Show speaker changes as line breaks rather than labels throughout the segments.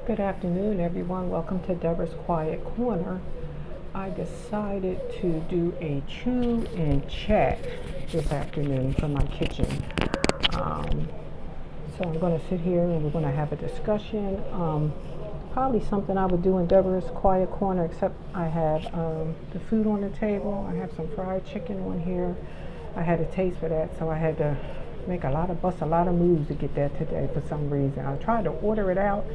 Good afternoon, everyone. Welcome to Deborah's Quiet Corner. I decided to do a chew and chat this afternoon from my kitchen. Um, so I'm going to sit here and we're going to have a discussion. Probably something I would do in Deborah's Quiet Corner, except I have the food on the table. I have some fried chicken on here. I had a taste for that, so I had to bust a lot of moves to get that today for some reason. I tried to order it out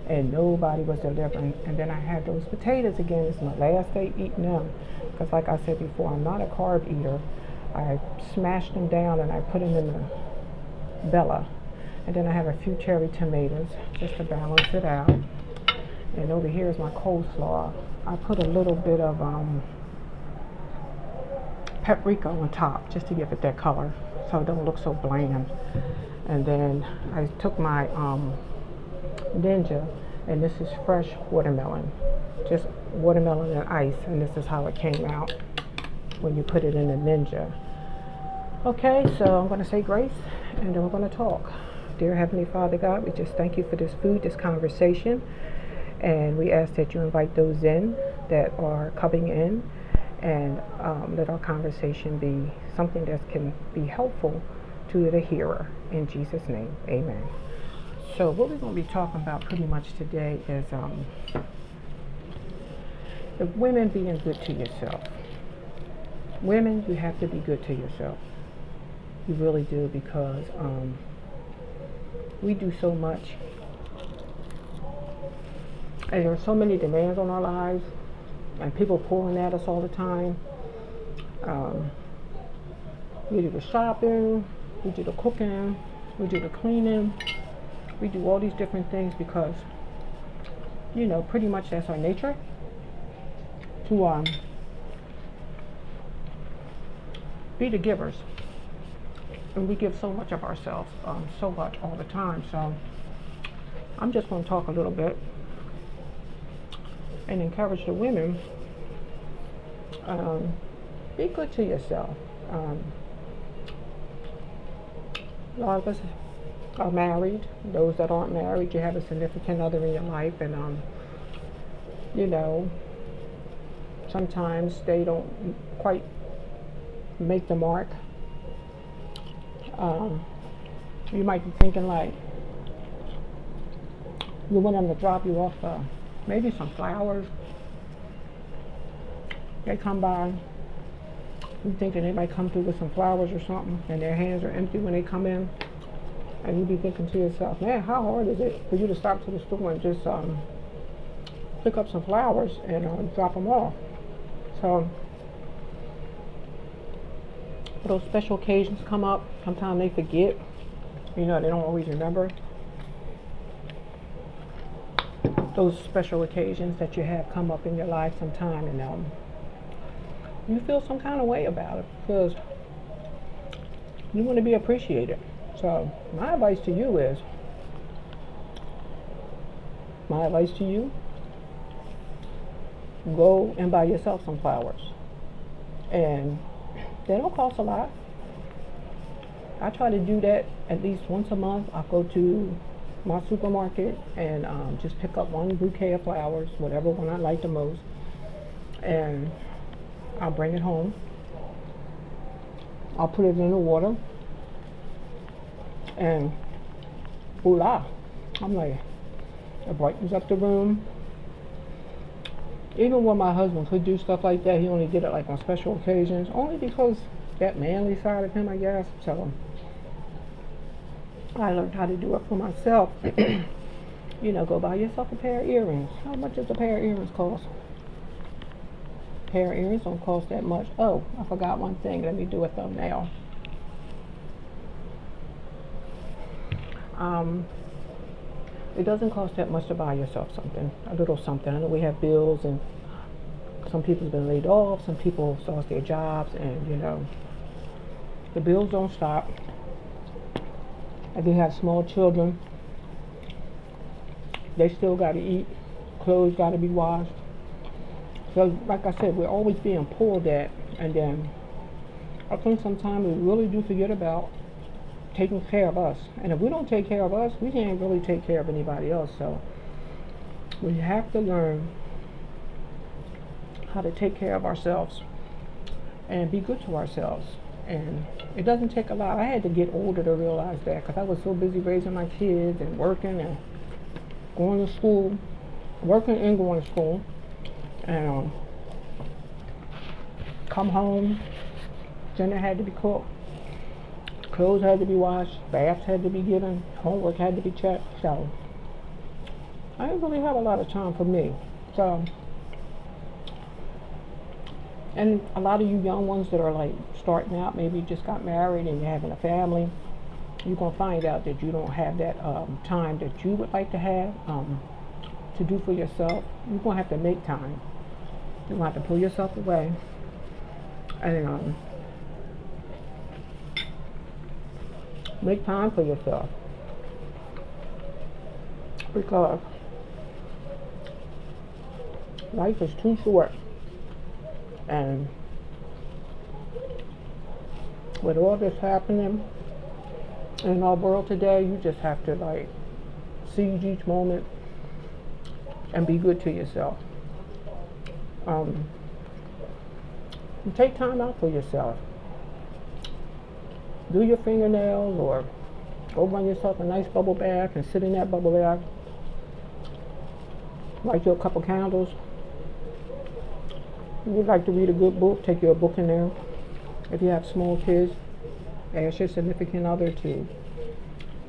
and nobody was delivering. And then I had those potatoes again. It's my last day eating them because, like I said before, I'm not a carb eater. I smashed them down and I put them in the Bella. And then I have a few cherry tomatoes just to balance it out. And over here is my coleslaw. I put a little bit of paprika on top just to give it that color so it don't look so bland. And then I took my Ninja, and this is fresh watermelon, just watermelon and ice, and this is how it came out when you put it in the Ninja. Okay, so I'm going to say grace and then we're going to talk. Dear Heavenly Father God, we just thank you for this food, this conversation, and we ask that you invite those in that are coming in, and let our conversation be something that can be helpful to the hearer. In Jesus' name, amen. So what we're going to be talking about pretty much today is the women being good to yourself. Women, you have to be good to yourself. You really do, because we do so much. And there are so many demands on our lives, and people pulling at us all the time. We do the shopping, we do the cooking, we do the cleaning. We do all these different things because, pretty much that's our nature, to be the givers. And we give so much of ourselves, so much all the time. So I'm just going to talk a little bit and encourage the women, be good to yourself. A lot of us are married. Those that aren't married, you have a significant other in your life, and sometimes they don't quite make the mark. You might be thinking like you want them to drop you off maybe some flowers. They come by, you think that they might come through with some flowers or something, and their hands are empty when they come in. And you be thinking to yourself, man, how hard is it for you to stop to the store and just pick up some flowers and drop them off? So those special occasions come up. Sometimes they forget. They don't always remember those special occasions that you have come up in your life sometime, and you feel some kind of way about it because you want to be appreciated. So my advice to you, go and buy yourself some flowers. And they don't cost a lot. I try to do that at least once a month. I'll go to my supermarket and just pick up one bouquet of flowers, whatever one I like the most, and I'll bring it home. I'll put it in the water, and voila, I'm like, it brightens up the room. Even when my husband could do stuff like that, he only did it like on special occasions, only because that manly side of him, I guess. So I learned how to do it for myself. Go buy yourself a pair of earrings. How much does a pair of earrings cost? A pair of earrings don't cost that much. Oh, I forgot one thing. Let me do a thumbnail. It doesn't cost that much to buy yourself something, a little something. I know we have bills, and some people's been laid off, some people lost their jobs, and the bills don't stop. If you have small children, they still got to eat, clothes got to be washed. So like I said, we're always being pulled at, and then I think sometimes we really do forget about taking care of us. And if we don't take care of us, we can't really take care of anybody else. So We have to learn how to take care of ourselves and be good to ourselves. And it doesn't take a lot. I had to get older to realize that because I was so busy raising my kids and working and going to school, working and going to school, and come home, dinner had to be cooked, clothes had to be washed, baths had to be given, homework had to be checked. So I didn't really have a lot of time for me. So, and a lot of you young ones that are like starting out, maybe you just got married and you're having a family, you're going to find out that you don't have that time that you would like to have to do for yourself. You're going to have to make time. You're going to have to pull yourself away and make time for yourself. Because life is too short. And with all this happening in our world today, you just have to like seize each moment and be good to yourself. And take time out for yourself. Do your fingernails or go run yourself a nice bubble bath and sit in that bubble bath. Light you a couple candles. If you'd like to read a good book, take your book in there. If you have small kids, ask your significant other to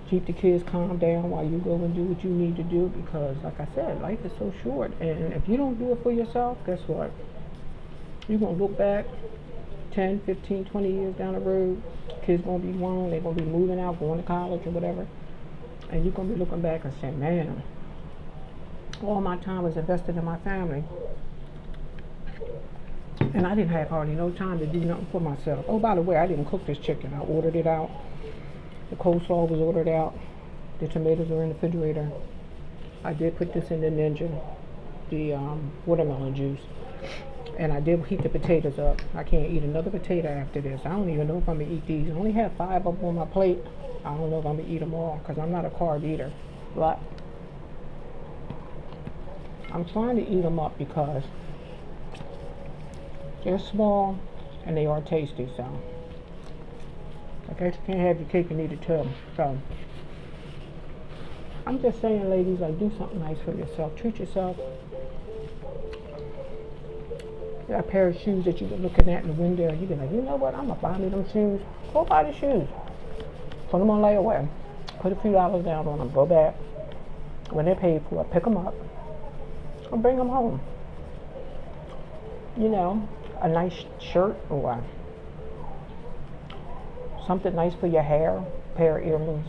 keep the kids calmed down while you go and do what you need to do, because like I said, life is so short, and if you don't do it for yourself, guess what? You're going to look back 10, 15, 20 years down the road, kids going to be grown, they're going to be moving out, going to college or whatever, and you're going to be looking back and saying, man, all my time was invested in my family. And I didn't have hardly no time to do nothing for myself. Oh, by the way, I didn't cook this chicken. I ordered it out. The coleslaw was ordered out. The tomatoes are in the refrigerator. I did put this in the Ninja, the watermelon juice. And I did heat the potatoes up. I can't eat another potato after this. I don't even know if I'm going to eat these. I only have 5 of them on my plate. I don't know if I'm going to eat them all because I'm not a carb eater. But I'm trying to eat them up because they're small and they are tasty, so I guess you can't have your cake and eat it too. So I'm just saying, ladies, like, do something nice for yourself. Treat yourself. You got a pair of shoes that you've been looking at in the window, and you've been like, you know what, I'm gonna buy me them shoes. Go buy the shoes. Put them on layaway. Put a few dollars down on them. Go back when they're paid for. Pick them up and bring them home. You know, a nice shirt or something nice for your hair, a pair of earrings.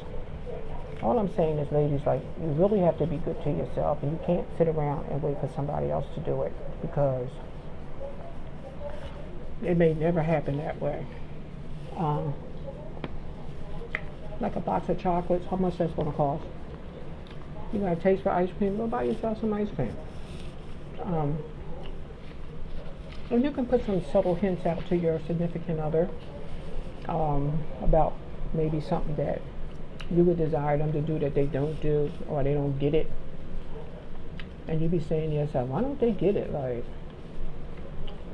All I'm saying is, ladies, like, you really have to be good to yourself, and you can't sit around and wait for somebody else to do it, because it may never happen that way. Like a box of chocolates, how much that's going to cost? You got a taste for ice cream? Go buy yourself some ice cream. And you can put some subtle hints out to your significant other about maybe something that you would desire them to do that they don't do, or they don't get it. And you be saying to yourself, why don't they get it? Like,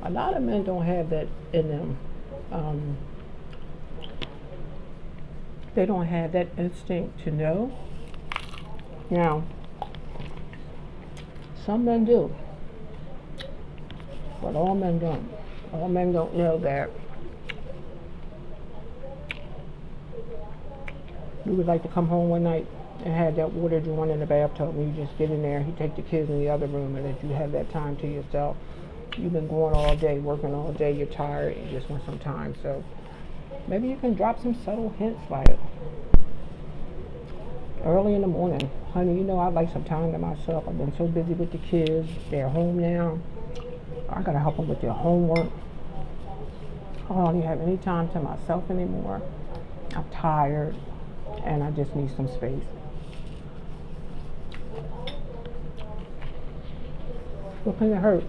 a lot of men don't have that in them. They don't have that instinct to know. Now, some men do. But all men don't. All men don't know that you would like to come home one night and have that water drawn in the bathtub, and you just get in there, he take the kids in the other room, and that you have that time to yourself. You've been going all day, working all day, you're tired, you just want some time. So maybe you can drop some subtle hints like early in the morning. Honey, you know, I'd like some time to myself. I've been so busy with the kids. They're home now. I gotta help them with their homework. I don't have any time to myself anymore. I'm tired and I just need some space. What can it hurt?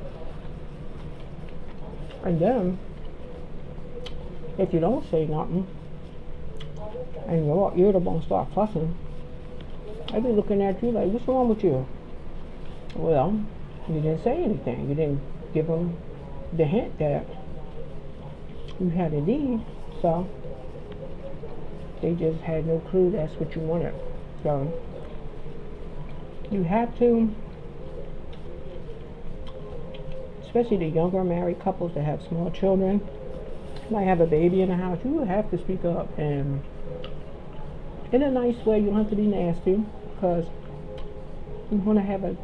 And then, if you don't say nothing and you're all irritable and start fussing, they be looking at you like, what's wrong with you? Well, you didn't say anything. You didn't give them the hint that you had a need. So they just had no clue that's what you wanted. So you have to, especially the younger married couples that have small children, might have a baby in the house, you have to speak up, and in a nice way. You don't have to be nasty, because you want to have a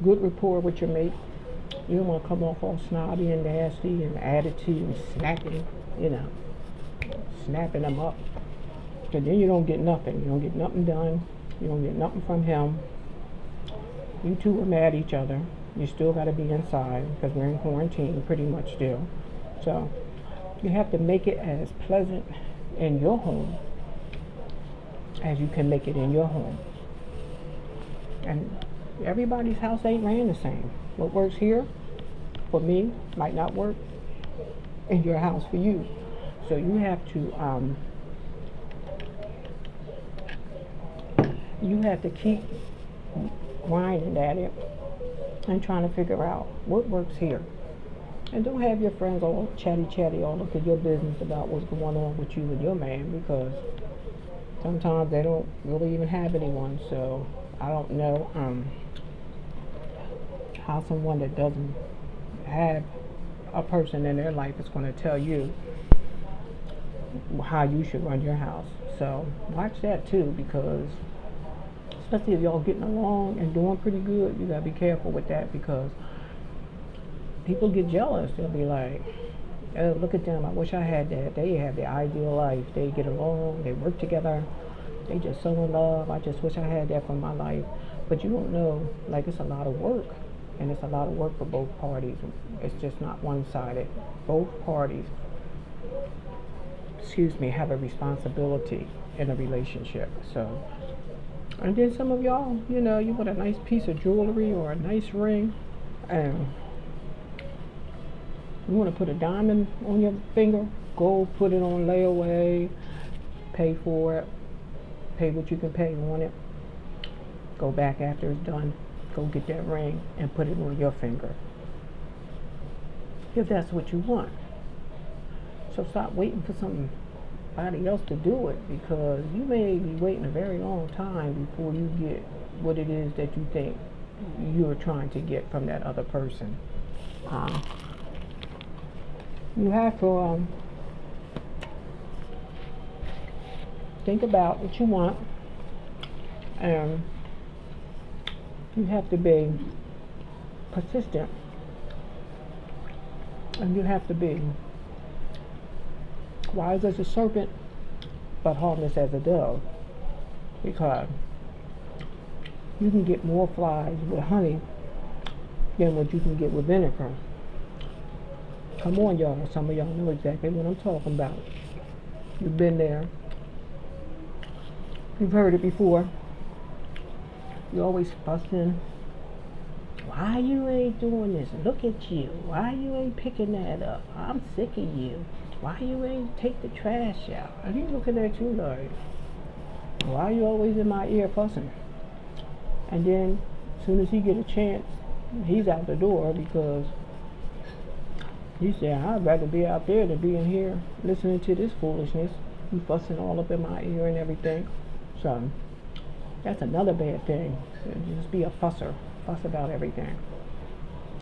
good rapport with your mate. You don't want to come off all snobby and nasty and attitude and snapping them up. Because then you don't get nothing. You don't get nothing done. You don't get nothing from him. You two are mad at each other. You still got to be inside because we're in quarantine pretty much still. So you have to make it as pleasant in your home as you can make it in your home. And everybody's house ain't ran the same. What works here for me might not work in your house for you. So you have to keep grinding at it and trying to figure out what works here. And don't have your friends all chatty all up in your business about what's going on with you and your man, because sometimes they don't really even have anyone. So I don't know how someone that doesn't have a person in their life is going to tell you how you should run your house. So watch that too, because especially if y'all getting along and doing pretty good, you gotta be careful with that, because people get jealous. They'll be like, oh, look at them, I wish I had that. They have the ideal life. They get along, they work together, they just so in love. I just wish I had that for my life. But you don't know, like, it's a lot of work, and it's a lot of work for both parties. It's just not one-sided. Both parties, have a responsibility in a relationship. So, and then some of y'all, you want a nice piece of jewelry or a nice ring, and you want to put a diamond on your finger, go put it on layaway, pay for it, pay what you can pay on it, go back after it's done, go get that ring and put it on your finger, if that's what you want. So stop waiting for somebody else to do it, because you may be waiting a very long time before you get what it is that you think you're trying to get from that other person. You have to think about what you want, and you have to be persistent, and you have to be wise as a serpent but harmless as a dove, because you can get more flies with honey than what you can get with vinegar. Come on, y'all. Some of y'all know exactly what I'm talking about. You've been there. You've heard it before. You're always fussing. Why you ain't doing this? Look at you. Why you ain't picking that up? I'm sick of you. Why you ain't take the trash out? And he's looking at you like, why you always in my ear fussing? And then as soon as he get a chance, he's out the door, because he said, I'd rather be out there than be in here listening to this foolishness. You fussing all up in my ear and everything. So that's another bad thing. Just be a fusser. Fuss about everything.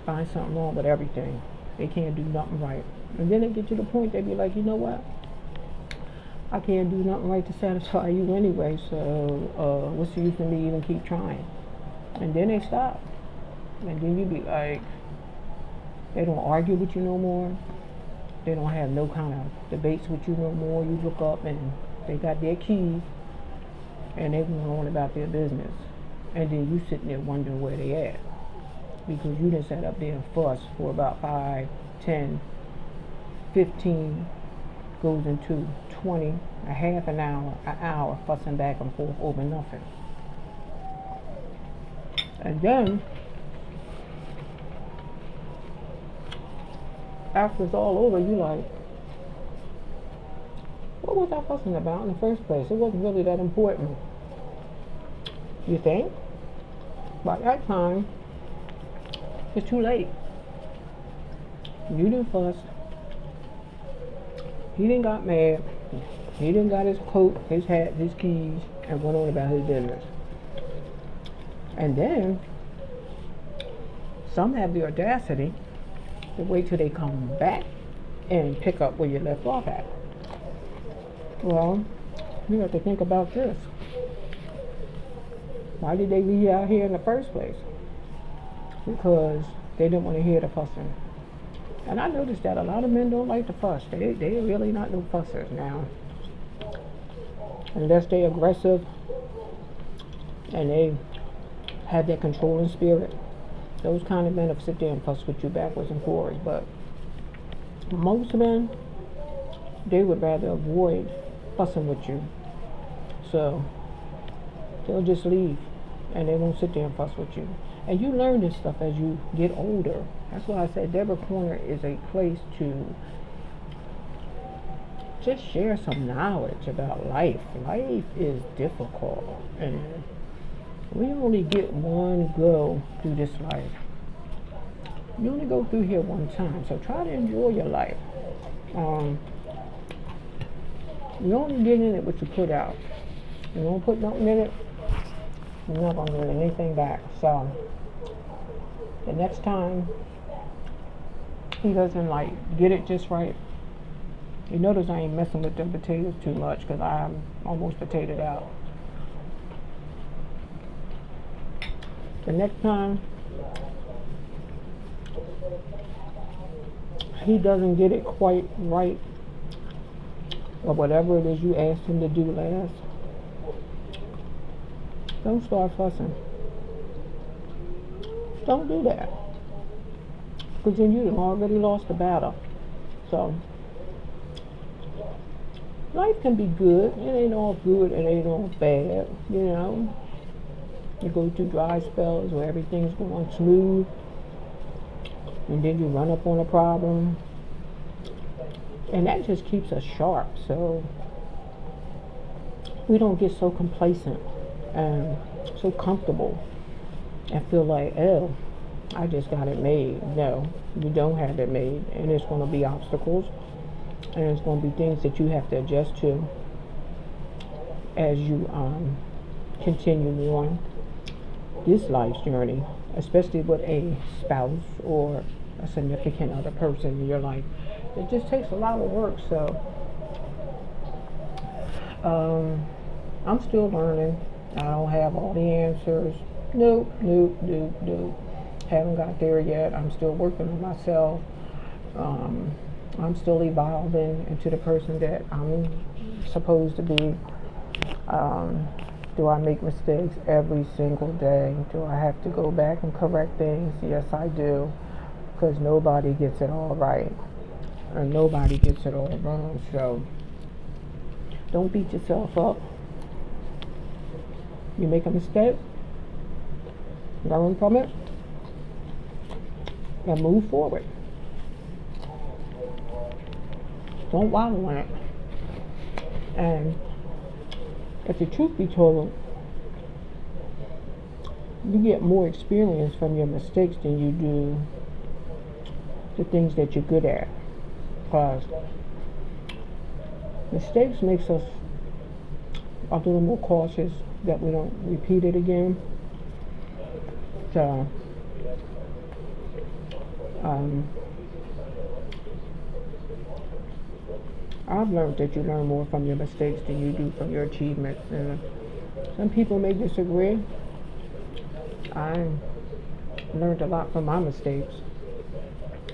Find something wrong with everything. They can't do nothing right. And then they get to the point they be like, you know what? I can't do nothing right to satisfy you anyway, so what's the use of me even keep trying? And then they stop. And then you be like, they don't argue with you no more. They don't have no kind of debates with you no more. You look up and they got their keys and they going on about their business. And then you sitting there wondering where they at, because you done sat up there and fuss for about 5, 10, 15, goes into 20, a half an hour fussing back and forth over nothing. And then after it's all over, you like, what was I fussing about in the first place? It wasn't really that important. You think? By that time, It's too late. You done fussed. He done got mad. He done got his coat, his hat, his keys, and went on about his business. And then, some have the audacity to wait till they come back and pick up where you left off at. Well, you have to think about this. Why did they leave you out here in the first place? Because they didn't want to hear the fussing. And I noticed that a lot of men don't like to fuss. They really not no fussers now. Unless they aggressive and they have that controlling spirit. Those kind of men will sit there and fuss with you backwards and forwards. But most men, they would rather avoid fussing with you. So they'll just leave and they won't sit there and fuss with you. And you learn this stuff as you get older. That's why I said Deborah Corner is a place to just share some knowledge about life. Life is difficult, and we only get one go through this life. You only go through here one time, so try to enjoy your life. You only get in it what you put out. You don't put nothing in it, you're not going to get anything back. So the next time he doesn't get it just right, you notice I ain't messing with them potatoes too much because I'm almost potatoed out. The next time he doesn't get it quite right, or whatever it is you asked him to do last, don't start fussing. Don't do that. Because then you've already lost the battle. So, life can be good. It ain't all good, it ain't all bad, you know. You go through dry spells where everything's going smooth, and then you run up on a problem. And that just keeps us sharp, so we don't get so complacent and so comfortable and feel like, oh, I just got it made. No, you don't have it made, and there's going to be obstacles, and there's going to be things that you have to adjust to as you continue on this life's journey, especially with a spouse or a significant other person in your life. It just takes a lot of work. So I'm still learning. I don't have all the answers. Nope. Haven't got there yet. I'm still working on myself. I'm still evolving into the person that I'm supposed to be. Do I make mistakes every single day? Do I have to go back and correct things? Yes, I do. Because nobody gets it all right. And nobody gets it all wrong. So don't beat yourself up. You make a mistake, learn from it, and move forward. Don't wallow in it. And if the truth be told, you get more experience from your mistakes than you do the things that you're good at. Because mistakes makes us a little more cautious that we don't repeat it again. So I've learned that you learn more from your mistakes than you do from your achievements. And some people may disagree. I learned a lot from my mistakes.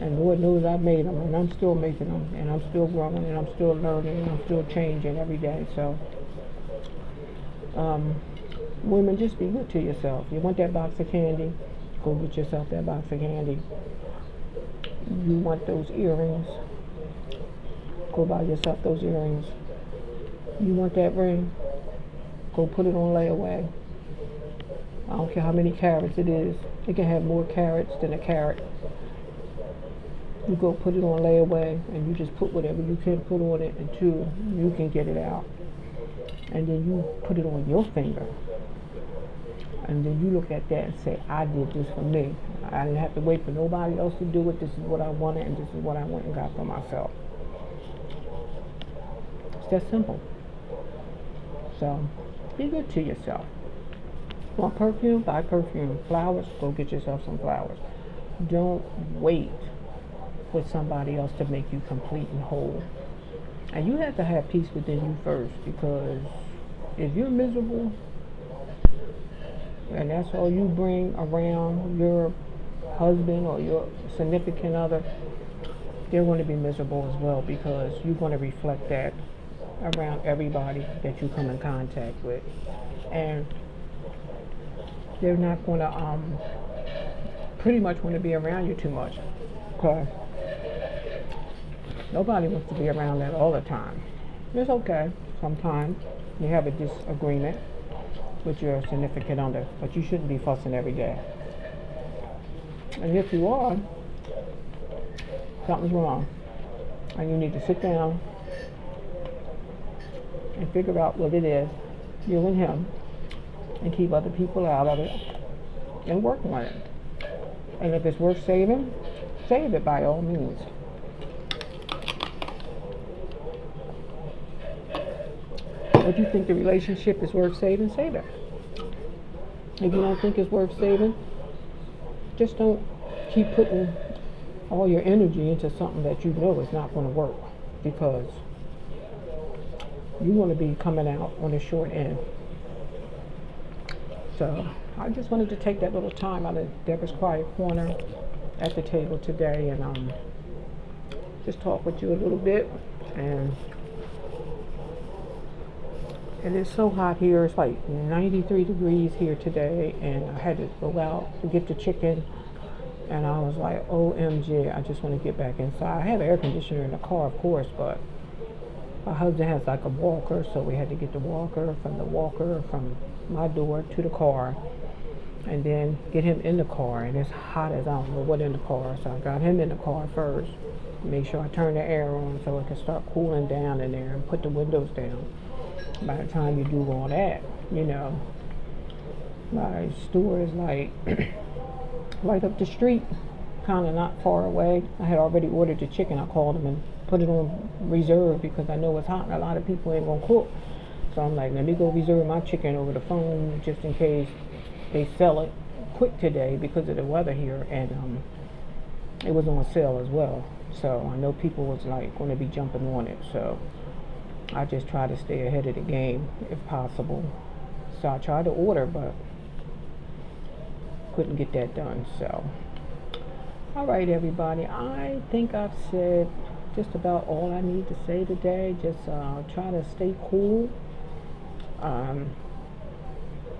And Lord knows I've made them, and I'm still making them, and I'm still growing, and I'm still learning, and I'm still changing every day. So, women, just be good to yourself. You want that box of candy? Go get yourself that box of candy. You want those earrings? Go buy yourself those earrings. You want that ring? Go put it on layaway. I don't care how many carats it is. It can have more carats than a carat. You go put it on layaway, and you just put whatever you can put on it until you can get it out. And then you put it on your finger. And then you look at that and say, I did this for me. I didn't have to wait for nobody else to do it. This is what I wanted, and this is what I went and got for myself. It's that simple. So, be good to yourself. Want perfume? Buy perfume. Flowers? Go get yourself some flowers. Don't wait for somebody else to make you complete and whole. And you have to have peace within you first, because if you're miserable and that's all you bring around your husband or your significant other, they're going to be miserable as well, because you're going to reflect that around everybody that you come in contact with. And they're not going to pretty much want to be around you too much, because nobody wants to be around that all the time. It's okay. Sometimes you have a disagreement with your significant other, but you shouldn't be fussing every day. And if you are, something's wrong, and you need to sit down and figure out what it is, you and him, and keep other people out of it and work on it. And if it's worth saving, save it by all means. If you think the relationship is worth saving, save it. If you don't think it's worth saving, just don't keep putting all your energy into something that you know is not going to work, because you want to be coming out on the short end. So I just wanted to take that little time out of Deborah's Quiet Corner at the table today and just talk with you a little bit. And it is so hot here. It's like 93 degrees here today, and I had to go out to get the chicken, and I was like, OMG, I just want to get back inside. I have air conditioner in the car, of course, but my husband has like a walker, so we had to get the walker from my door to the car, and then get him in the car. And it's hot as I don't know what in the car, so I got him in the car first, make sure I turn the air on so it can start cooling down in there, and put the windows down. By the time you do all that, you know, my store is like right up the street, kind of not far away. I had already ordered the chicken. I called them and put it on reserve, because I know it's hot and a lot of people ain't gonna cook. So I'm like, let me go reserve my chicken over the phone just in case they sell it quick today because of the weather here. And it was on sale as well, so I know people was like going to be jumping on it. So I just try to stay ahead of the game if possible. So I tried to order, but couldn't get that done. So, all right, everybody. I think I've said just about all I need to say today. Just try to stay cool.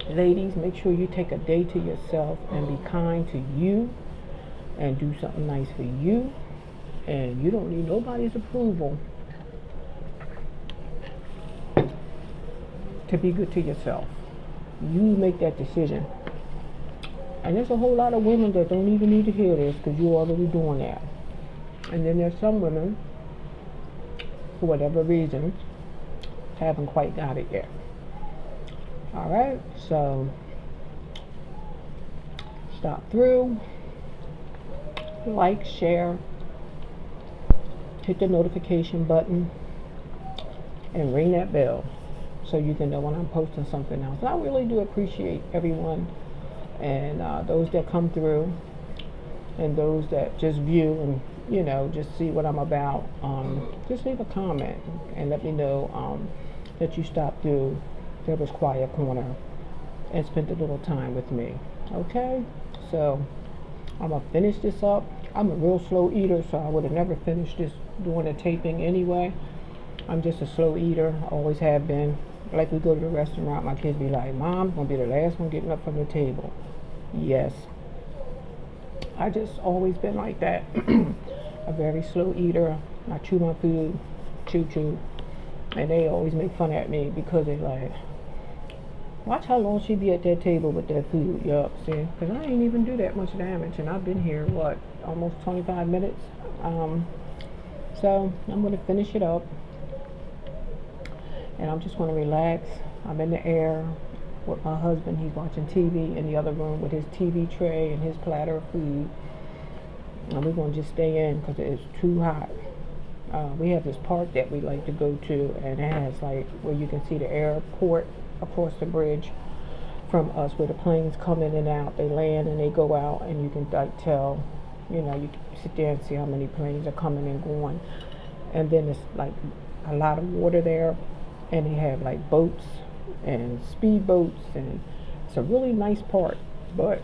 Ladies, make sure you take a day to yourself and be kind to you and do something nice for you. And you don't need nobody's approval to be good to yourself. You make that decision. And there's a whole lot of women that don't even need to hear this, because you're already doing that. And then there's some women, for whatever reason, haven't quite got it yet. Alright, so stop through, like, share, hit the notification button, and ring that bell, so you can know when I'm posting something else. And I really do appreciate everyone, and those that come through, and those that just view and, you know, just see what I'm about. Just leave a comment and let me know that you stopped through Deborah's Quiet Corner and spent a little time with me. Okay, so I'm gonna finish this up. I'm a real slow eater, so I would have never finished this doing a taping anyway. I'm just a slow eater, always have been. Like, we go to the restaurant, my kids be like, Mom, I'm gonna be the last one getting up from the table. Yes, I just always been like that. A very slow eater. I chew my food, chew, and they always make fun at me, because they're like, watch how long she be at that table with that food. Yup, see, because I ain't even do that much damage, and I've been here, what, almost 25 minutes. So I'm gonna finish it up, and I'm just gonna relax. I'm in the air. with my husband. He's watching TV in the other room with his TV tray and his platter of food. And we're going to just stay in because it's too hot. We have this park that we like to go to, and it has like where you can see the airport across the bridge from us, where the planes come in and out. They land and they go out, and you can like tell, you know, you can sit there and see how many planes are coming and going. And then it's like a lot of water there, and they have like boats and speed boats, and it's a really nice park. But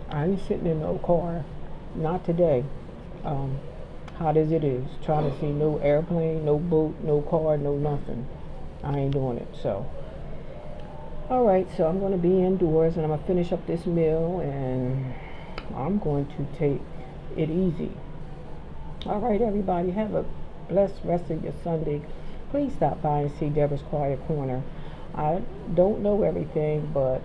I ain't sitting in no car, not today. Hot as it is, trying to see no airplane, no boat, no car, no nothing. I ain't doing it. So all right, so I'm going to be indoors, and I'm going to finish up this meal, and I'm going to take it easy. All right, everybody, have a blessed rest of your Sunday. Please stop by and see Deborah's Quiet Corner. I don't know everything, but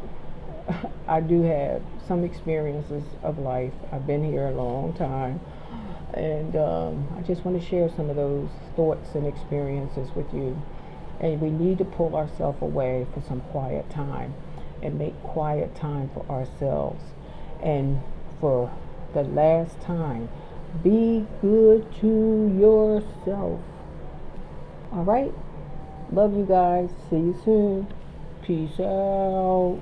I do have some experiences of life. I've been here a long time, and I just want to share some of those thoughts and experiences with you. And we need to pull ourselves away for some quiet time and make quiet time for ourselves. And for the last time, be good to yourself. All right? Love you guys. See you soon. Peace out.